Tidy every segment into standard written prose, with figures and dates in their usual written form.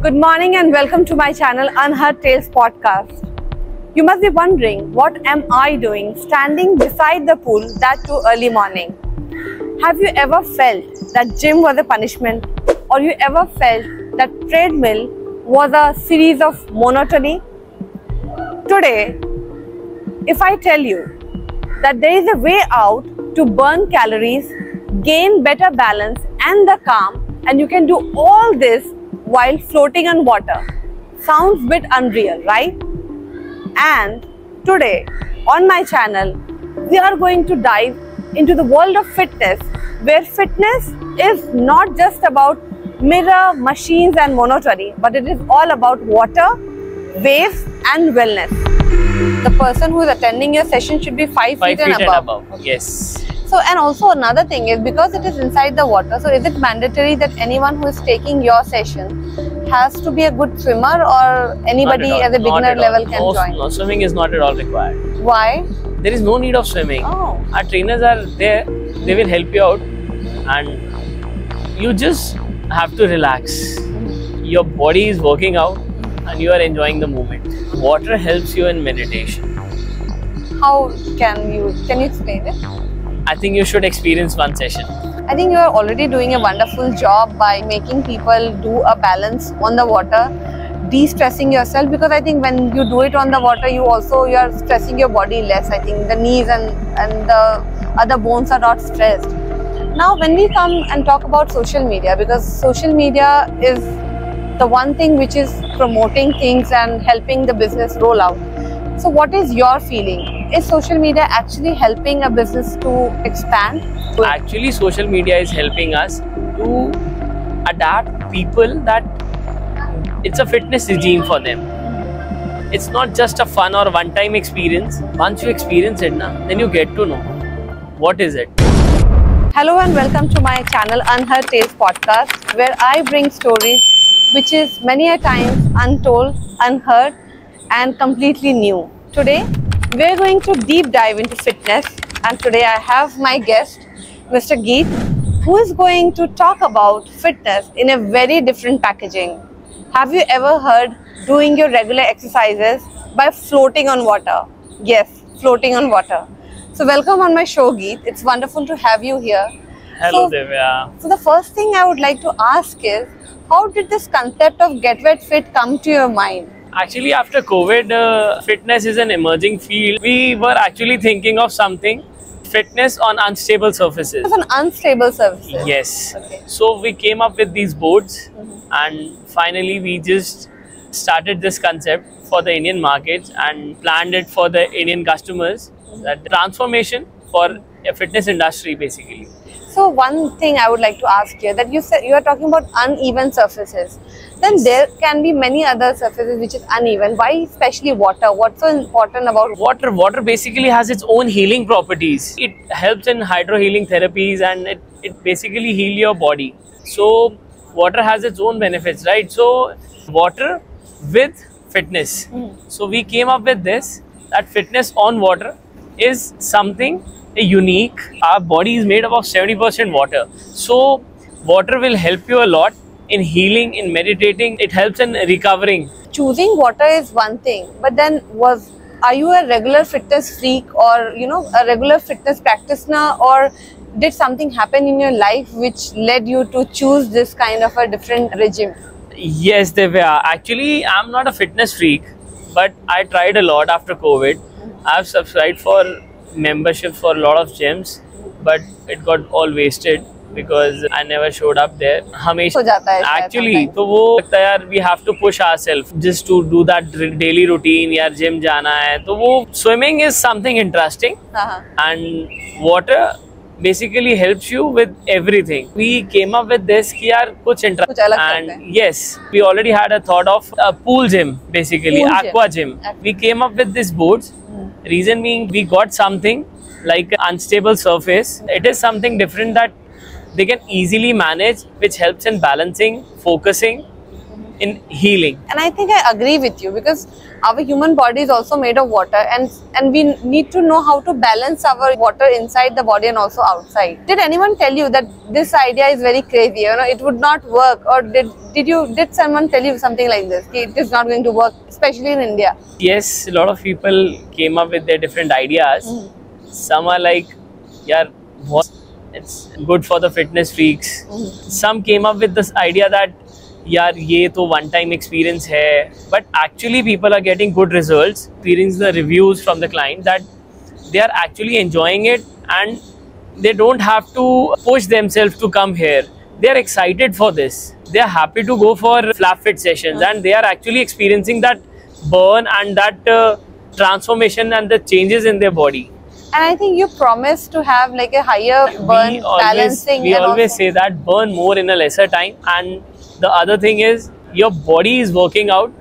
Good morning and welcome to my channel Unheard Tales podcast. You must be wondering, what am I doing standing beside the pool that too early morning? Have you ever felt that gym was a punishment, or you ever felt that treadmill was a series of monotony? Today, if I tell you that there is a way out to burn calories, gain better balance and the calm, and you can do all this while floating on water. Sounds a bit unreal, right? And today on my channel, we are going to dive into the world of fitness, where fitness is not just about mirror, machines and monotony, but it is all about water, waves and wellness. The person who is attending your session should be 5 feet and above. Yes. So, and also another thing is, because it is inside the water, so is it mandatory that anyone who is taking your session has to be a good swimmer, or anybody as a beginner level can join? No, swimming is not at all required. Why? There is no need of swimming. Oh. Our trainers are there, they will help you out, and you just have to relax. Your body is working out and you are enjoying the moment. Water helps you in meditation. How can you explain it? I think you should experience one session. I think you are already doing a wonderful job by making people do a balance on the water, de-stressing yourself, because I think when you do it on the water, you are stressing your body less. I think the knees and the other bones are not stressed. Now when we come and talk about social media, because social media is the one thing which is promoting things and helping the business roll out. So what is your feeling? Is social media actually helping a business to expand? Actually, social media is helping us to adapt people that it's a fitness regime for them. It's not just a fun or one-time experience. Once you experience it, then you get to know what is it. Hello and welcome to my channel Unheard Tales podcast, where I bring stories which is many a times untold, unheard and completely new. Today we are going to deep dive into fitness, and today I have my guest Mr. Geet, who is going to talk about fitness in a very different packaging. Have you ever heard doing your regular exercises by floating on water? Yes, floating on water. So welcome on my show, Geet. It's wonderful to have you here. Hello, Divya. So the first thing I would like to ask is, how did this concept of Get Wet Fit come to your mind? Actually, after COVID, fitness is an emerging field. We were actually thinking of something, fitness on unstable surfaces. It's an unstable surfaces. Yes. Okay. So we came up with these boards, and finally we just started this concept for the Indian markets and planned it for the Indian customers. That transformation for a fitness industry basically. So one thing I would like to ask you, that you said you are talking about uneven surfaces. Then there can be many other surfaces which is uneven. Why especially water? What's so important about water? Water basically has its own healing properties. It helps in hydro healing therapies, and it basically heals your body. So water has its own benefits, right? So water with fitness. So we came up with this, that fitness on water is something unique. Our body is made up of 70% water. So water will help you a lot in healing, in meditating. It helps in recovering. Choosing water is one thing, but then are you a regular fitness freak, or a regular fitness practitioner, or did something happen in your life which led you to choose this kind of a different regime? Yes, Divya. Actually, I'm not a fitness freak, but I tried a lot after COVID. I've subscribed for membership for a lot of gyms, but it got all wasted because I never showed up there. Actually, we have to push ourselves just to do that daily routine. Yaar, gym jana hai. So swimming is something interesting, and water basically helps you with everything. We came up with this ki yaar kuch interesting, and yes, we already had a thought of a pool gym, basically aqua gym. We came up with these boards. Reason being, we got something like an unstable surface. It is something different that they can easily manage, which helps in balancing, focusing, in healing. And I think I agree with you, because our human body is also made of water, and we need to know how to balance our water inside the body and also outside. Did anyone tell you that this idea is very crazy, you know, it would not work? Or did someone tell you something like this, it is not going to work, especially in India? Yes, a lot of people came up with their different ideas. Some are like, yeah, what? It's good for the fitness freaks. Some came up with this idea that यार ये तो one time experience है, but actually people are getting good results. Experiencing the reviews from the client that they are actually enjoying it, and they don't have to push themselves to come here. They are excited for this. They are happy to go for flap fit sessions, and they are actually experiencing that burn and that transformation and the changes in their body. And I think you promised to have like a higher burn balancing. We always say that burn more in a lesser time. And the other thing is your body is working out,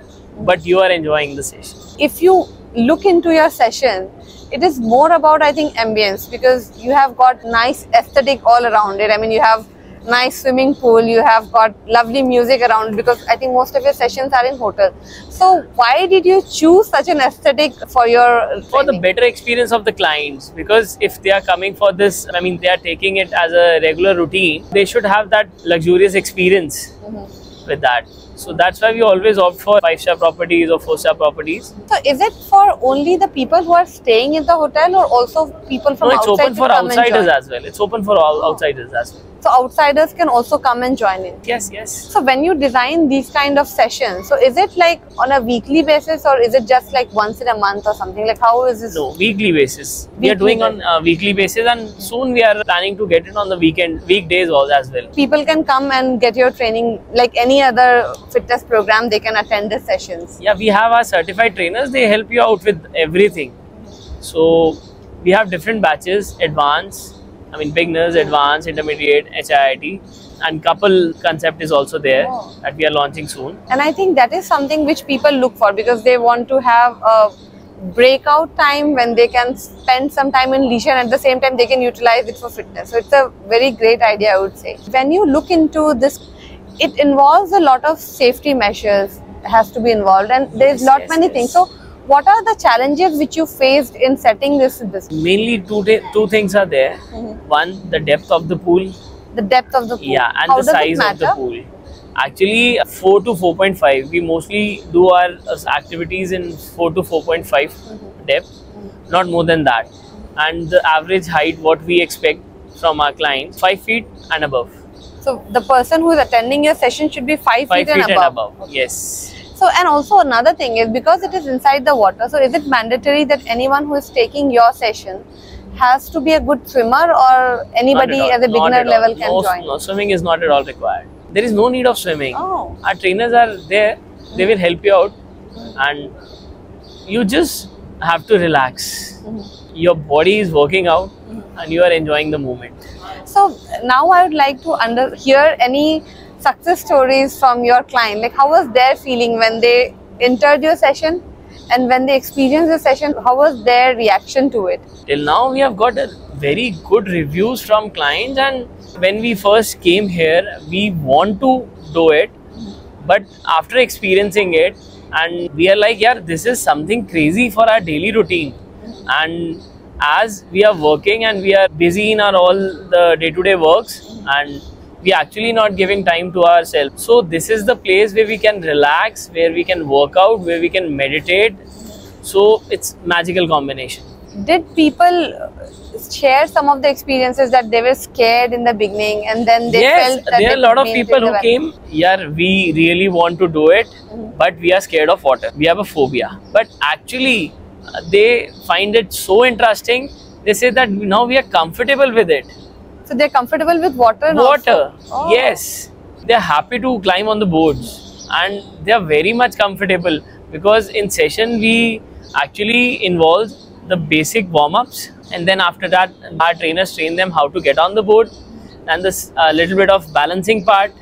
but you are enjoying the session. If you look into your session, it is more about, I think, ambience, because you have got nice aesthetic all around it. I mean, you have nice swimming pool, you have got lovely music around, because I think most of your sessions are in hotel. So why did you choose such an aesthetic for your training? For the better experience of the clients, because if they are coming for this, I mean, they are taking it as a regular routine, they should have that luxurious experience with that. So that's why we always opt for 5-star properties or 4-star properties. So is it for only the people who are staying in the hotel, or also people from outside? No, it's open for outsiders as well. It's open for all outsiders as well. So outsiders can also come and join in? Yes, yes. So when you design these kind of sessions, so is it like on a weekly basis, or is it just like once in a month or something? Like how is this? No, weekly basis. We are doing on weekly basis, and soon we are planning to get it on the weekdays as well. People can come and get your training like any other fitness program. They can attend the sessions. Yeah, we have our certified trainers. They help you out with everything. So we have different batches, advanced, I mean beginners, advanced, intermediate, HIIT, and couple concept is also there that we are launching soon. And I think that is something which people look for, because they want to have a breakout time when they can spend some time in leisure, and at the same time they can utilize it for fitness. So it's a very great idea, I would say. When you look into this, it involves a lot of safety measures has to be involved, and there's many things. So what are the challenges which you faced in setting this business? Mainly two things are there. One, the depth of the pool. The depth of the pool. Yeah, and the size of the pool. Actually, 4 to 4.5. We mostly do our activities in 4 to 4.5 depth, not more than that. And the average height, what we expect from our clients, 5 feet and above. So the person who is attending your session should be 5 feet and above. Okay. Yes. So, and also another thing is, because it is inside the water, so is it mandatory that anyone who is taking your session has to be a good swimmer, or anybody as a beginner level can join? No, swimming is not at all required. There is no need of swimming. Oh. Our trainers are there. They will help you out, and you just have to relax. Your body is working out, and you are enjoying the moment. So now I would like to hear any success stories from your client. Like, how was their feeling when they entered your session, and when they experienced the session, how was their reaction to it? Till now, we have got a very good reviews from clients, and when we first came here, we want to do it, but after experiencing it, and we are like, yeah, this is something crazy for our daily routine. And as we are working and we are busy in our all the day-to-day works, and we actually not giving time to ourselves. So this is the place where we can relax, where we can work out, where we can meditate. So it's magical combination. Did people share some of the experiences that they were scared in the beginning, and then they felt that there are a lot of people who came, yeah, we really want to do it, but we are scared of water. We have a phobia. But actually, they find it so interesting. They say that now we are comfortable with it. So they're comfortable with water? Water, yes. They're happy to climb on the boards, and they are very much comfortable, because in session we actually involve the basic warm-ups, and then after that our trainers train them how to get on the board, and this little bit of balancing part,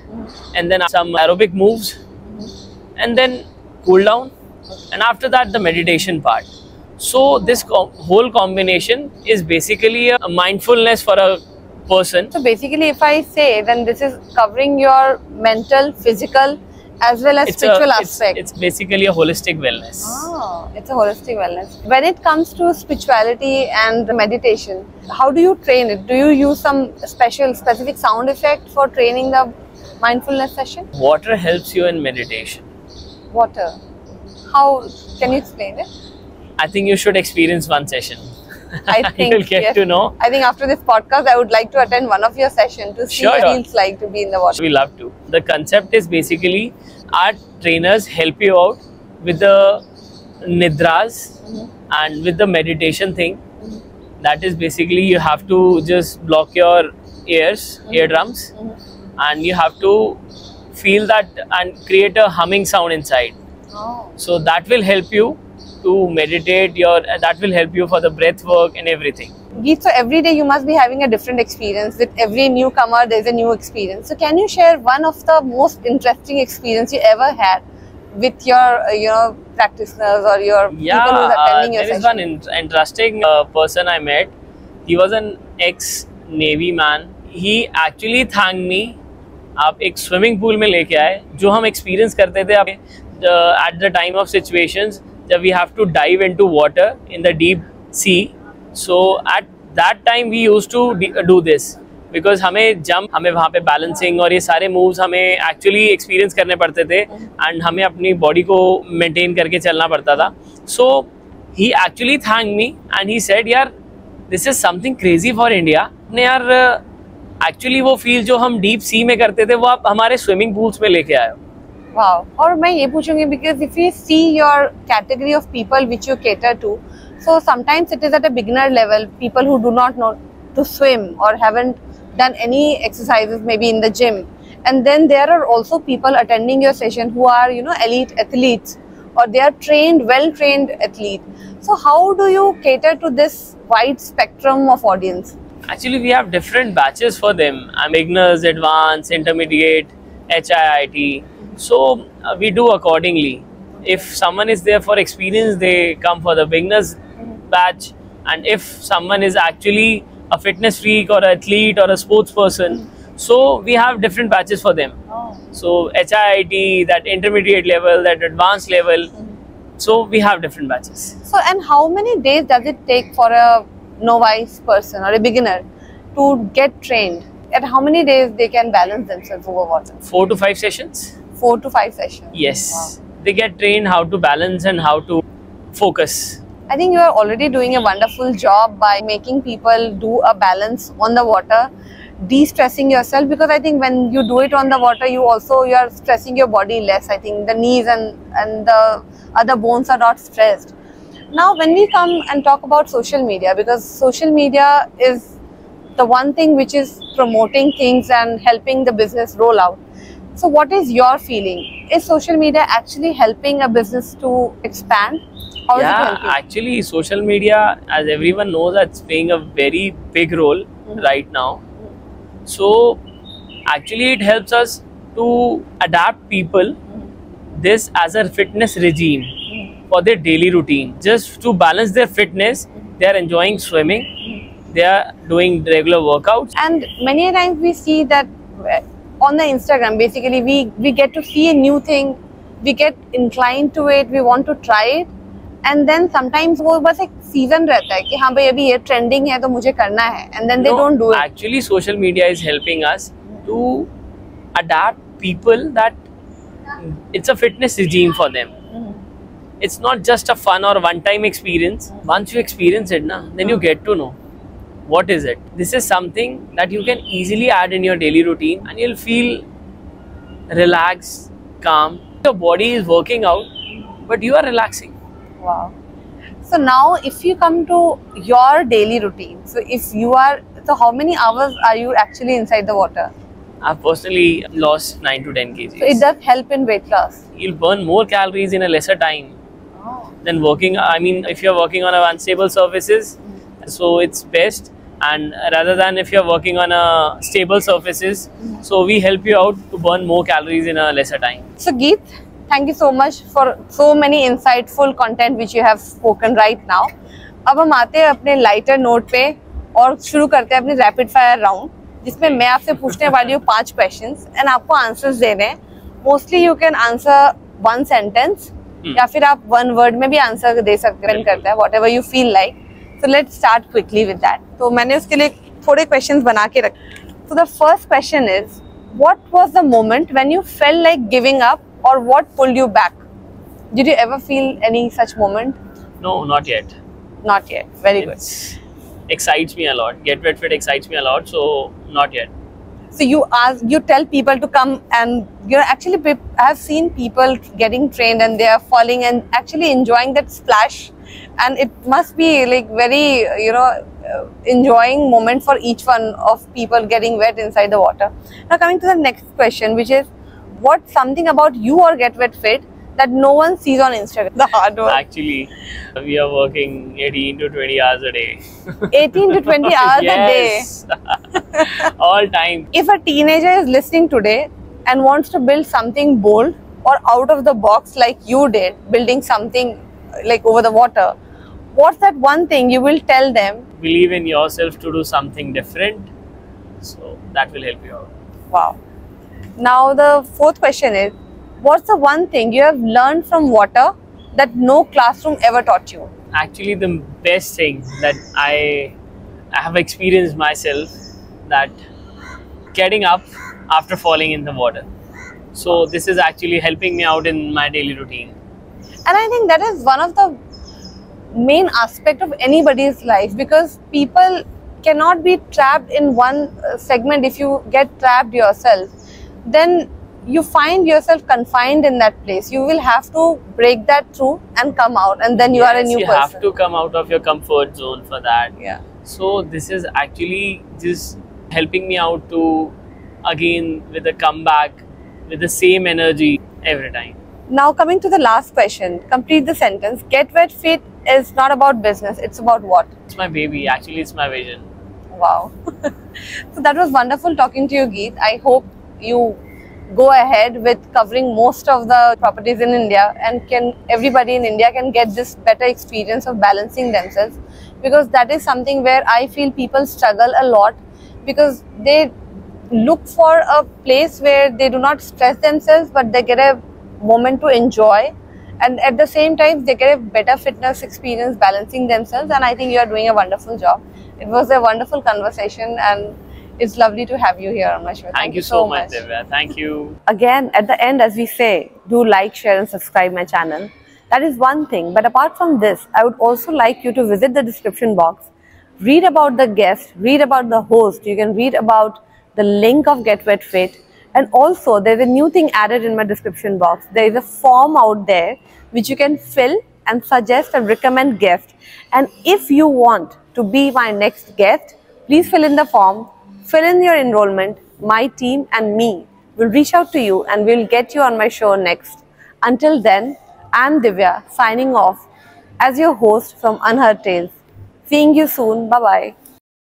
and then some aerobic moves, and then cool down, and after that the meditation part. So this whole combination is basically a mindfulness for a person. So basically, if I say, then this is covering your mental, physical as well as spiritual aspect. It's basically a holistic wellness. Oh, it's a holistic wellness. When it comes to spirituality and meditation, how do you train it? Do you use some specific sound effect for training the mindfulness session? Water helps you in meditation. Water. How can you explain it? I think you should experience one session. I think you'll get to know. I think after this podcast, I would like to attend one of your sessions to see what it feels like to be in the water. We love to. The concept is basically our trainers help you out with the nidras and with the meditation thing. That is basically you have to just block your eardrums, and you have to feel that and create a humming sound inside. Oh. So that will help you to meditate that will help you for the breath work and everything. Geet, so every day you must be having a different experience. With every newcomer, there's a new experience. So can you share one of the most interesting experience you ever had with your practitioners or your people who are attending your session? There is one interesting person I met. He was an ex-Navy man. He actually thanked me. आप एक swimming pool में लेके आए जो हम experience करते थे at the time of situations that we have to dive into water in the deep sea. So at that time we used to do this because हमें वहाँ पे बैलेंसिंग और ये सारे मूव्स हमें एक्चुअली एक्सपीरियंस करने पड़ते थे एंड हमें अपनी बॉडी को मेंटेन करके चलना पड़ता था. So he actually thanked me and he said यार this is something crazy for India. ने यार एक्चुअली वो फील जो हम डीप सी में करते थे वो आप हमारे स्विमिंग पूल्स में लेके आए हो. Wow. और मैं ये पूछूंगी because if you see your category of people which you cater to, so sometimes it is at a beginner level, people who do not know to swim or haven't done any exercises maybe in the gym, and then there are also people attending your session who are elite athletes or they are well trained athlete. So how do you cater to this wide spectrum of audience? Actually we have different batches for them. Beginners, advanced, intermediate, HIIT. So we do accordingly. If someone is there for experience, they come for the beginners batch, and if someone is actually a fitness freak or an athlete or a sports person, so we have different batches for them. So HIIT, that intermediate level, that advanced level, so we have different batches. So and how many days does it take for a novice person or a beginner to get trained? At how many days they can balance themselves over water? 4 to 5 sessions. 4 to 5 sessions. Yes. Wow. They get trained how to balance and how to focus. I think you are already doing a wonderful job by making people do a balance on the water, de-stressing yourself, because I think when you do it on the water, you are stressing your body less. I think the knees and the other bones are not stressed. Now when we come and talk about social media, because social media is the one thing which is promoting things and helping the business roll out. So what is your feeling? Is social media actually helping a business to expand? How is it helping? Actually social media, as everyone knows, it's playing a very big role right now. So actually it helps us to adapt people this as a fitness regime for their daily routine. Just to balance their fitness, they are enjoying swimming, they are doing regular workouts. And many times we see that on the Instagram, basically we get to see a new thing, we get inclined to it, we want to try it, and then sometimes वो बस एक season रहता है कि हाँ भाई अभी ये trending है तो मुझे करना है, and then they don't do it. Actually social media is helping us to adapt people that it's a fitness regime for them. It's not just a fun or one-time experience. Once you experience it, then you get to know what is it. This is something that you can easily add in your daily routine and you'll feel relaxed, calm. Your body is working out, but you are relaxing. Wow. So now if you come to your daily routine, so how many hours are you actually inside the water? I've personally lost 9 to 10 kgs. So it does help in weight loss? You'll burn more calories in a lesser time than working. I mean, if you're working on unstable surfaces, so it's best. And rather than if you're working on stable surfaces, so we help you out to burn more calories in a lesser time. So Geet, thank you so much for so many insightful content which you have spoken right now. अब हम आते हैं अपने lighter note पे और शुरू करते हैं अपने rapid fire round, जिसमें मैं आपसे पूछने वाली हूँ 5 questions and आपको answers देने हैं Mostly you can answer one sentence, या फिर आप one word में भी answer दे सकते हैं, करता है whatever you feel like. So let's start quickly with that. तो मैंने उसके लिए थोड़े questions बना के रखे. So the first question is, what was the moment when you felt like giving up, or what pulled you back? Did you ever feel any such moment? No, not yet. Not yet. Very good. Excites me a lot. Get Wet Fit excites me a lot, so not yet. So you tell people to come, and I have seen people getting trained and they are falling and actually enjoying that splash, and it must be like very enjoying moment for each one of people getting wet inside the water. Now coming to the next question, which is, what's something about you or Get Wet Fit that no one sees on Instagram? The hard work. Actually, we are working 18 to 20 hours a day. 18 to 20 hours a day. All time. If a teenager is listening today and wants to build something bold or out of the box like you did, building something like over the water, what's that one thing you will tell them? Believe in yourself to do something different. So that will help you out. Wow. Now the fourth question is, what's the one thing you have learned from water that no classroom ever taught you? Actually, the best thing that I have experienced myself, that getting up after falling in the water. So this is actually helping me out in my daily routine. And I think that is one of the main aspect of anybody's life, because people cannot be trapped in one segment. If you get trapped yourself, then you find yourself confined in that place. You will have to break that through and come out, and then you are a new person. You have to come out of your comfort zone for that. Yeah. So this is actually just helping me out to again with a comeback with the same energy every time. Now coming to the last question, complete the sentence. Get Wet Fit is not about business, it's about what? It's my baby. Actually, it's my vision. Wow. So that was wonderful talking to you, Geet. I hope you go ahead with covering most of the properties in India, and everybody in India can get this better experience of balancing themselves, because that is something where I feel people struggle a lot, because they look for a place where they do not stress themselves, but they get a moment to enjoy, and at the same time they get a better fitness experience balancing themselves. And I think you are doing a wonderful job. It was a wonderful conversation, and it's lovely to have you here on my show. Thank you so much, Divya. Thank you. Again, at the end, as we say, do like, share and subscribe my channel. That is one thing. But apart from this, I would also like you to visit the description box, read about the guest, read about the host. You can read about the link of Get Wet Fit. And also, there's a new thing added in my description box. There is a form out there which you can fill and suggest and recommend guests. And if you want to be my next guest, please fill in the form, fill in your enrollment. My team and me will reach out to you and we'll get you on my show next. Until then, I'm Divya signing off as your host from Unheard Tales. Seeing you soon. Bye-bye.